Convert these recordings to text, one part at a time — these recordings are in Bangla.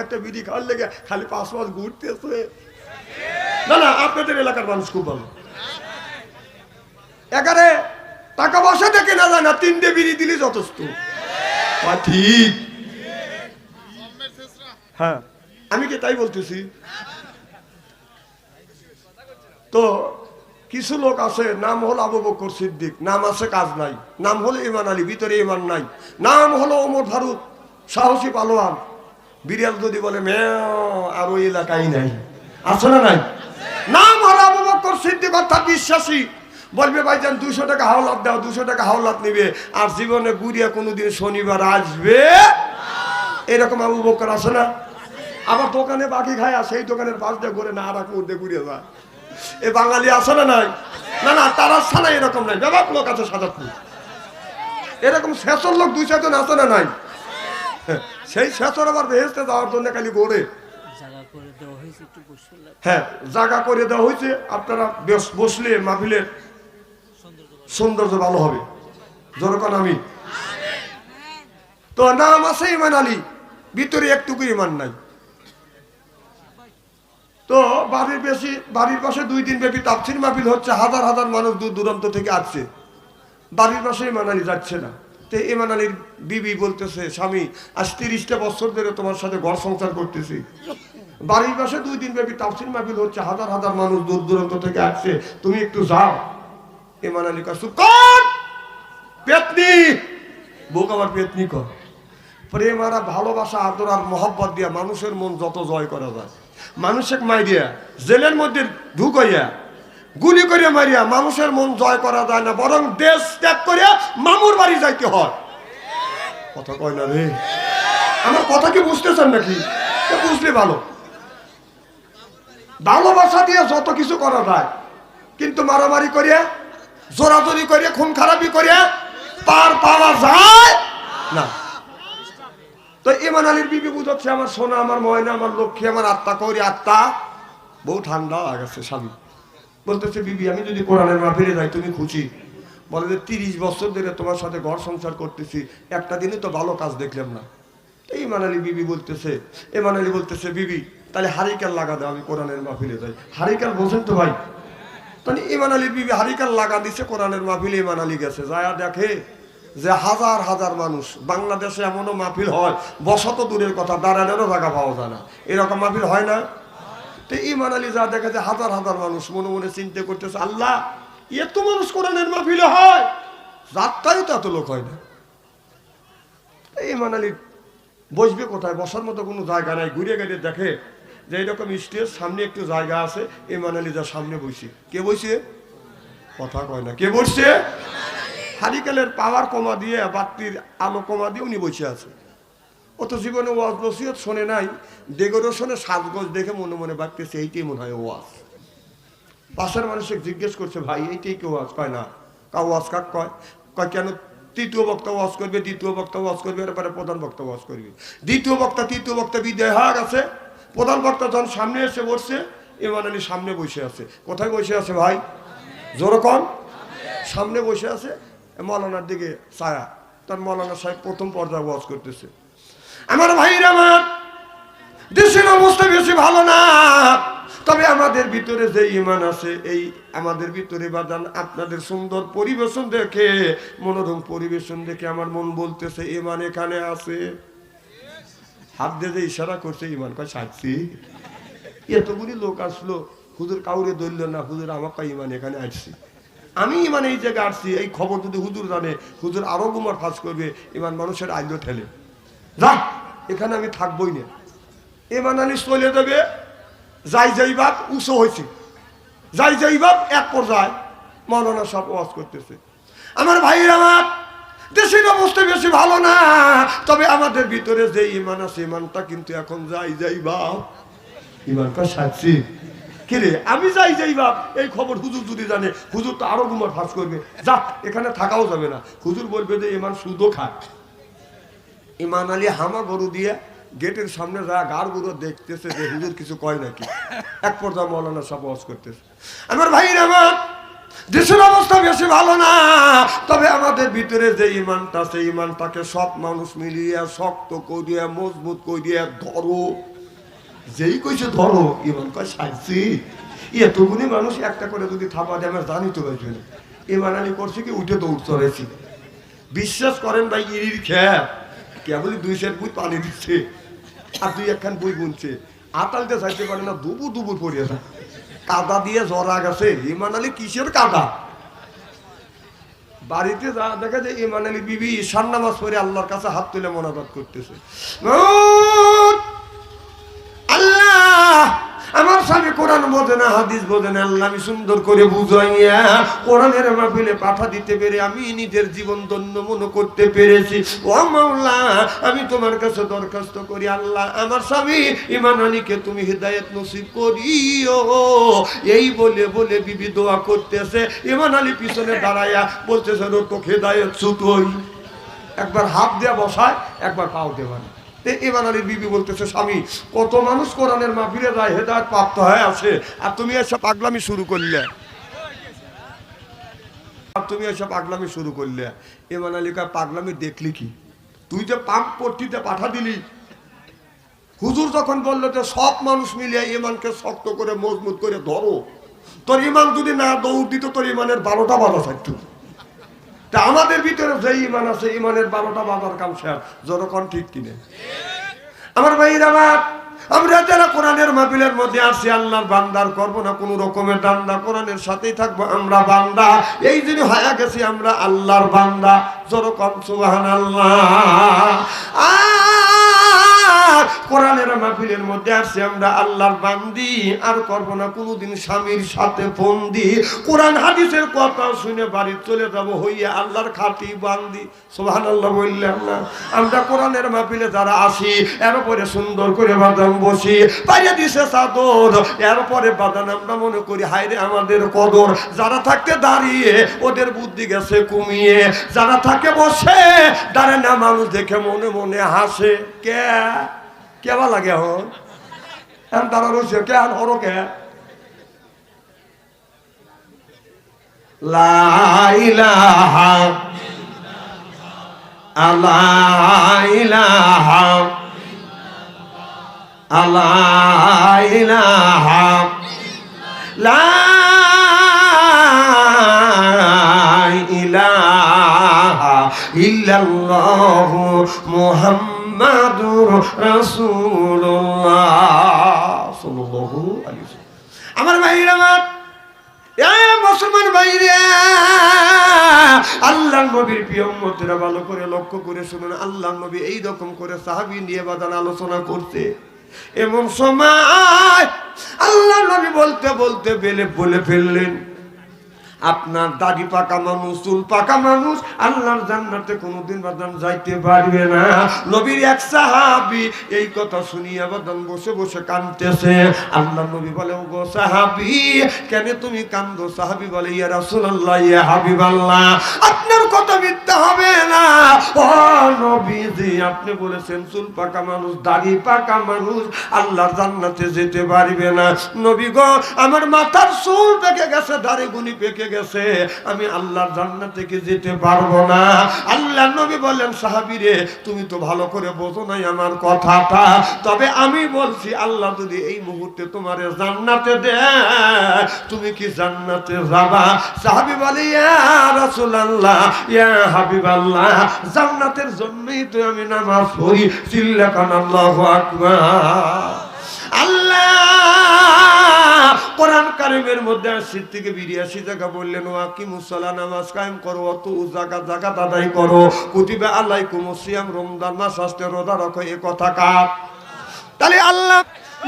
একটা বিড়ি খাওয়ার লেগে খালি 5 মাস ঘুরতেছে। না না, আপনাদের এলাকার মানুষ খুব ভালো। একারে টাকা পয়সা দেখে না যায় না, 3টে বিড়ি দিলে যথেষ্ট। ঠিক, হ্যাঁ আমি কি তাই বলতেছি? তো কিছু লোক আছে, নাম হলো আবু বকর সিদ্দিক, নাম আছে কাজ নাই। নাম হলো ইমান আলী, ভিতরে ইমান নাই। নাম হলো ওমর ফারুক, সাহসী পালোয়ান। বিড়াল যদি বলে মেও, আর ওই এলাকায় নাই, আছে না নাই? নাম হলো আবু বকর সিদ্দিক, অর্থাৎ বিশ্বাসী। বলবে ভাইজান 200 টাকা হাওলাত দাও, 200 টাকা হাওলাত নিবে, আর জীবনে গুড়িয়া কোনোদিন শনিবার আসবে এরকম আবু বকর আছে না? আবার দোকানে বাকি খায়, সেই দোকানের পাশ দিয়ে ঘুরে না, আর এক মুহূর্তে ঘুরিয়ে যায়। এ বাঙালি আছে না নাই? না না, তারা ছাড়া এরকম নাই। ব্যাপক লোক আছে সাজাদপুর, এরকম শেষর লোক 2-4 জন আছে না নাই? সেই শেষর আবার বেহেস্তে যাওয়ার জন্য খালি ঘোরে। হ্যাঁ, জায়গা করে দেওয়া হয়েছে, আপনারা বসলে মাহফিলের সৌন্দর্য ভালো হবে। যেরকম আমি তো নাম আছে ইমান আলী, ভিতরে একটুকু ইমান নাই। তো বাড়ির পাশে 2 দিন ব্যাপী তাফসীর মাহফিল হচ্ছে, হাজার হাজার মানুষ দূর দূরান্ত থেকে আসছে। বাড়ির পাশে ইমান আলী যাচ্ছে না। তো ইমান আলীর বিবি বলতেছে, স্বামী আজ 30টা বছর ধরে তোমার সাথে ঘর সংসার করতেছি, বাড়ির পাশে 2 দিন ব্যাপী তাফসীর মাহফিল হচ্ছে, হাজার হাজার মানুষ দূর দূরান্ত থেকে আসছে, তুমি একটু যাও। ইমান আলী কাছে পেতনি, বুক আমার পেতনি কর। প্রেম আর ভালোবাসা, আদর আর মহব্বত দিয়া মানুষের মন যত জয় করা যায়, মানুষের মাইরিয়া জেলের মধ্যে ঢুকাইয়া গুলি করিয়া মারিয়া মানুষের মন জয় করা যায় না, বরং দেশ ত্যাগ করিয়া মামুর বাড়ি যাইতে হয়। কথা কয় না রে, আমার কথা কি বুঝতেছেন নাকি? বুঝলে ভালো। ভালোবাসা দিয়ে যত কিছু করা যায়, কিন্তু মারামারি করিয়া, জোরাজোরি করিয়া, খুন খারাপি করিয়া পার পাওয়া যায় না। তো ইমান আলীর বিবি বুঝাচ্ছে, আমার সোনা, আমার ময়না, আমার লক্ষ্মী, আমার আত্মা করি, আত্মা বউ ঠান্ডা লাগাচ্ছে। স্বামী বলতেছে, বিবি আমি যদি কোরআনের মাহফিলে যাই তুমি খুশি? বলে যে 30 বছর ধরে তোমার সাথে ঘর সংসার করতেছি, একটা দিনই তো ভালো কাজ দেখলাম না। ইমান আলী বলতেছে, বিবি তাহলে হারিকেল লাগা দাও, আমি কোরআনের মাহফিলে যাই। হারিকেল বোঝেন তো ভাই? তাহলে ইমান আলীর বিবি হারিকেল লাগা দিছে, কোরআনের মাহফিলে ইমান আলী গেছে, যায় দেখে যে হাজার হাজার মানুষ। বাংলাদেশে এমনও মাহফিল হয়, বসত দূরের কথা, দাঁড়ানোরও জায়গা পাওয়া যায় না, এরকম মাহফিল হয় না? তো ইমান আলী যা দেখে যে হাজার হাজার মানুষ, মনে মনে চিন্তা করতেছে, আল্লাহ এত মানুষ কোরআনের মাহফিলে হয়, যাত্রায় তো এত লোক হয় না। ইমান আলী বসবে কোথায়, বসার মতো কোনো জায়গা নাই। ঘুরে গেলে দেখে যে এইরকম স্টেজ সামনে একটু জায়গা আছে, ইমান আলী যা সামনে বসে। কে বসে? কথা কয় না, কে বসছে? হারিকেলের পাওয়ার কমা দিয়ে, বাতির আলো কমা দিয়ে উনি বসে আছে। ও তো জীবনে ওয়াজ নসিহত শোনে নাই, ডেকোরেশনে সাজগোজ দেখে মনে মনে ভাবতেছে এইটাই মনে হয় ওয়াজ। পাশের মানুষকে জিজ্ঞেস করছে, ভাই এইটাই কেউ ওয়াজ? কয় না। ওয়াজ কাক কয়? কয় কেন? তৃতীয় বক্তা ওয়াজ করবে, দ্বিতীয় বক্তা ওয়াজ করবে, এরপরে প্রধান বক্তা ওয়াজ করবে। দ্বিতীয় বক্তা তৃতীয় বক্তা বিদায় হয়ে গেছে, প্রধান বক্তা যখন সামনে এসে বসছে, ইমান আলী সামনে বসে আছে। কোথায় বসে আছে ভাই? যেরকম সামনে বসে আছে, মৌলানার দিকে ছায়া। তার মৌলানা সাহেব প্রথম পর্যায়ে ওয়াজ করতেছে। আমার ভাইরা, আমার দেশের অবস্থা বেশি ভালো না, তবে আমাদের ভিতরে যে ইমান আছে, এই আমাদের ভিতরে বাজান আপনাদের সুন্দর পরিবেশন দেখে, মনোরম পরিবেশন দেখে আমার মন বলতেছে ইমান এখানে আছে। হাত দিয়ে যে ইশারা করছে, ইমান কয় সাক্ষী। এতগুলি লোক আসলো, হুজুর কাউরে ধরল না, হুজুর আমাকে ইমান এখানে আসছি, আমি ইমান এই জায়গায় আসছি। এই খবর যদি হুজুর জানে, হুজুর আরো গুমার ফাঁস করবে, ইমান মানুষের আইলো ঠেলে, যা এখানে আমি থাকবোই না। ইমান আলী চলে যাবে। যাই বাপ উঁচু হয়েছে, যাই বাপ এক পর্যায়ে মৌলানা সব ওয়াজ করতেছে। আমার ভাইয়ের, আমার দেশের অবস্থা বেশি ভালো না, তবে আমাদের ভিতরে যে ইমান আছে, ইমানটা কিন্তু এখন যাই বাপ। ইমানটা সাক্ষী কিরে, আমি যাই বাপ এই খবর হুজুর যদি জানে, হুজুর তো আরো গুমার ফাঁস করবে, যা এখানে থাকাও যাবে না। হুজুর বলবে যে ইমান সুদও খায়। ইমান আলী হামা গরু দিয়ে গেটের সামনে যা গাড় গুঁড়ো দেখতেছে যে হুজুর কিছু কয় নাকি। এক পর্যায়ে মৌলানা সব ওয়াজ করতেছে। আমার ভাইরা, আমার দেশের অবস্থা বেশি ভালো না, তবে আমাদের ভিতরে যে ইমানটা সেই ইমানটাকে সব মানুষ মিলিয়ে শক্ত করিয়া মজবুত করিয়া ধরো। যেই কইছে ধরো, ইমান কয় সাইছি। এতগুলি মানুষ একটা করে যদি থাপা দেয় আমার জানি তো পারবে না। ইমান আলী করছে কি উঠে দৌড় চড়েছি। বিশ্বাস করেন ভাই, ইরির খেয়া কেবলই 2 সের বই পানি দিচ্ছে আর 2-1খান বই বুনছে। আতালতে চাইতে পারে না, দুবুর দুবুর পড়িয়ে যায়, কাদা দিয়ে জরা গেছে। ইমান আলী কিসের কাদা? বাড়িতে যা দেখা যায় ইমান আলী বিবি ঈশান নামাজ পড়ে আল্লাহর কাছে হাত তুলে মোনাজাত করতেছে, আল্লাহ আমার স্বামী কোরআন বোঝে না, হাদিস বোঝে না, আল্লাহ আমি সুন্দর করে বুঝাইয়া কোরআনের মাহফিলে পাঠা দিতে পেরে আমি নিজের জীবন ধন্য মনে করতে পেরেছি। ও মাওলা, আমি তোমার কাছে দরখাস্ত করি, আল্লাহ আমার স্বামী ইমান আলীকে তুমি হিদায়াত নসিব করিও। এই বলে বলে বিবি দোয়া করতেছে, ইমান আলী পিছনে দাঁড়াইয়া বলতেছে তো হিদায়াত ছুটোই। একবার হাত দিয়ে বসায়, একবার পাও দেওয়া। ইমান আলীর বিবি বলতেছে, স্বামী কত মানুষ কোরআনের মাহফিলে যায় হেদায়েত প্রাপ্ত হয়ে আছে, আর তুমি এসব পাগলামি শুরু করলে। ইমান আলী কয়, পাগলামি দেখলি কি? তুই যে পাম্প পট্টিতে পাঠা দিলি, হুজুর যখন বললো যে সব মানুষ মিলিয়ে ইমানকে শক্ত করে মজবুত করে ধরো, তোর ইমান যদি না দৌড় দিত তোর ইমানের 12টা বাধা থাকতো। তা আমাদের ভিতরে যে ইমান আছে, ইমানের 12টা বাধার কাম শেষ। যতক্ষণ ঠিক কিনে আমার ভাইরা, আমরা যারা কোরআনের মাহফিলের মধ্যে আসি আল্লাহর বান্দার করবো না কোনো রকমের দান্দা, কোরআনের সাথেই থাকবো, আমরা বান্দা। এই জন্য হয়ে গেছি আমরা আল্লাহর বান্দা। যতক্ষণ সুবহানাল্লাহ। কোরআনের মাহফিলের মধ্যে আসছি আমরা আল্লাহর বান্দি, আর করবো না কোনোদিন স্বামীর সাথে বন্দি। কোরআন হাদিসের কথা শুনে বাড়ি চলে যাব হইয়া আল্লাহর খাঁটি বান্দি। সুবহানাল্লাহ বললাম না? আমরা কোরআনের মাহফিলে যারা আসি, এরপরে সুন্দর করে বাদাম বসি, পাইয়া দিছে চাদর, এরপরে বাদান আমরা মনে করি হায়রে আমাদের কদর। যারা থাকতে দাঁড়িয়ে ওদের বুদ্ধি গেছে কমিয়ে, যারা থাকে বসে দাঁড়ে না মানুষ দেখে মনে মনে হাসে। কেবা লাগে এখন তারা রয়েছে কেন হরো কে? লা ইলাহা ইল্লাল্লাহ, লা ইলাহা লা ইলাহা ইল্লাল্লাহ মুহাম্মাদুর রাসূলুল্লাহ সাল্লাল্লাহু আলাইহি ওয়াসাল্লাম। আমার ভাইরা, আমার মুসলমান ভাইরা, আল্লাহর নবীর প্রিয় উম্মতেরা ভালো করে লক্ষ্য করে শুনুন। আল্লাহর নবী এই রকম করে সাহাবী নিয়ে বাদান আলোচনা করতে, এমন সময় আল্লাহর নবী বলতে বলতে বলে ফেললেন, আপনার দাড়ি পাকা মানুষ, চুল পাকা মানুষ আল্লাহর জান্নাতে কোনোদিন বাদান যাইতে পারবে না। নবীর এক সাহাবী এই কথা শুনিয়া বাদান বসে বসে কাঁদতেছে। আল্লাহ নবী বলে, ও গো সাহাবী, কেন তুমি কান্দো? সাহাবী বলে, ইয়া রাসূলুল্লাহ, ইয়া হাবিবাল্লাহ, আপনার কথা মিথ্যা হবে না। ও নবীজি, আপনি বলেছেন চুল পাকা মানুষ, দাড়ি পাকা মানুষ আল্লাহর জান্নাতে যেতে পারবে না। নবী গো, আমার মাথার চুল পেকে গেছে, দাড়ি গুনি পেকে গেছে, আমি আল্লাহর জান্নাত থেকে যেতে পারবো না। আল্লাহর নবী বললেন, সাহাবী রে, তুমি তো ভালো করে বোঝো নাই আমার কথাটা, তবে আমি বলছি, আল্লাহ যদি এই মুহূর্তে তোমার জান্নাতে দেয়, তুমি কি জান্নাতে যাবা? সাহাবী বলে, ইয়া রাসূলুল্লাহ, ইয়া হাবিবাল্লাহ, জান্নাতের জন্যই তো আমি নামাজ পড়ি। চিল্লা কান আল্লাহু আকবার। আল্লাহ কোরআন কারিমের মধ্যে 80 থেকে 82 জায়গা বললেন, ওয়াকিমুস সালাহ, নামাজ কায়েম করো, অতু যাকাত আদায় করো, কুতিবা আলাইকুমুস সিয়াম, রমজান মাস আসতে রোজা রাখো। এ কথা কার? তাহলে আল্লাহ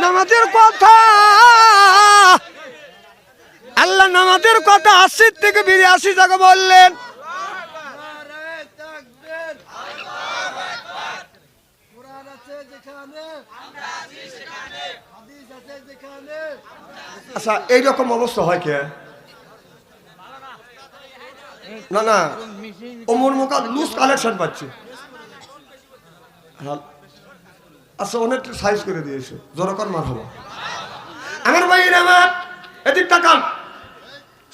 নামাজের কথা, আল্লাহ নামাজের কথা 80 থেকে 82 জায়গা বললেন। আচ্ছা, এইরকম অবস্থা হয় কে? না না, ওমর মুকা লুজ কালেকশন পাচ্ছে। আচ্ছা, অনেক সাইজ করে দিয়েছে, জোরকর মার হবো। আমার ভাইয়ের, আমার এদিক তাকান,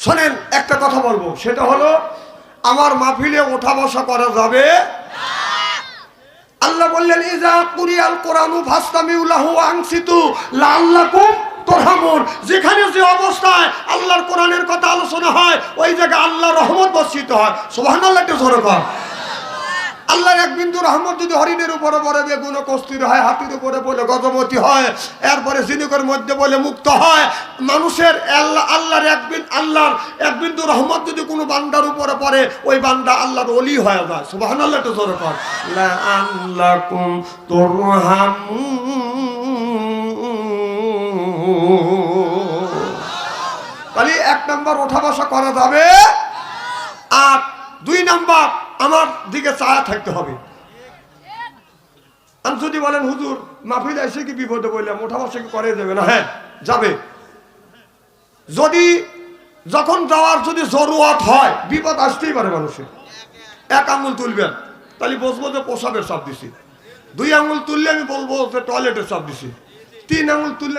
শোনেন, একটা কথা বলবো, সেটা হলো আমার মাহফিলে ওঠা বসা করা যাবে। আল্লাহ বললেন ইজা কুরিয়াল কোরআনু ফাসতামিউ লাহু আনসিতু লাআল্লাকুম তুরহামুন। যেখানে যে অবস্থায় আল্লাহর কোরআনের কথা আলোচনা হয় ওই জায়গায় আল্লাহর রহমত বর্ষিত হয়। সুবহানাল্লাহ, একটু জোরে কর। আল্লাহর এক বিন্দু রহমত যদি হরিণের উপরে পড়ে বেগুন কস্তির হয়, হাতির উপরে পড়লে গজমতি হয়, এরপরে ঝিনুকের মধ্যে বলে মুক্ত হয়। মানুষের আল্লাহর এক বিন্দু রহমত যদি কোনো বান্দার উপরে পড়ে ওই বান্দা আল্লাহর ওলি হয়ে যায়। সুবহানাল্লাহ, একটু জোরে কর। লাআল্লাকুম তুরহামুন। তাহলে 1 নাম্বার ওঠা বসা করা যাবে। আর 2 নাম্বার আমার দিকে চায়া থাকতে হবে। আমি যদি বলেন হুজুর মাহফিলে এসে কি বিপদে বললাম, ওঠা বসা কি করে যাবে না? হ্যাঁ যাবে। যদি যখন যাওয়ার যদি জরুরত হয়, বিপদ আসতেই পারে মানুষের। 1 আঙুল তুলবেন তাহলে বসবো যে প্রসাবের চাপ দিছি, 2 আঙুল তুললে আমি বলবো যে টয়লেটের চাপ দিছি, 3 আঙুল তুললে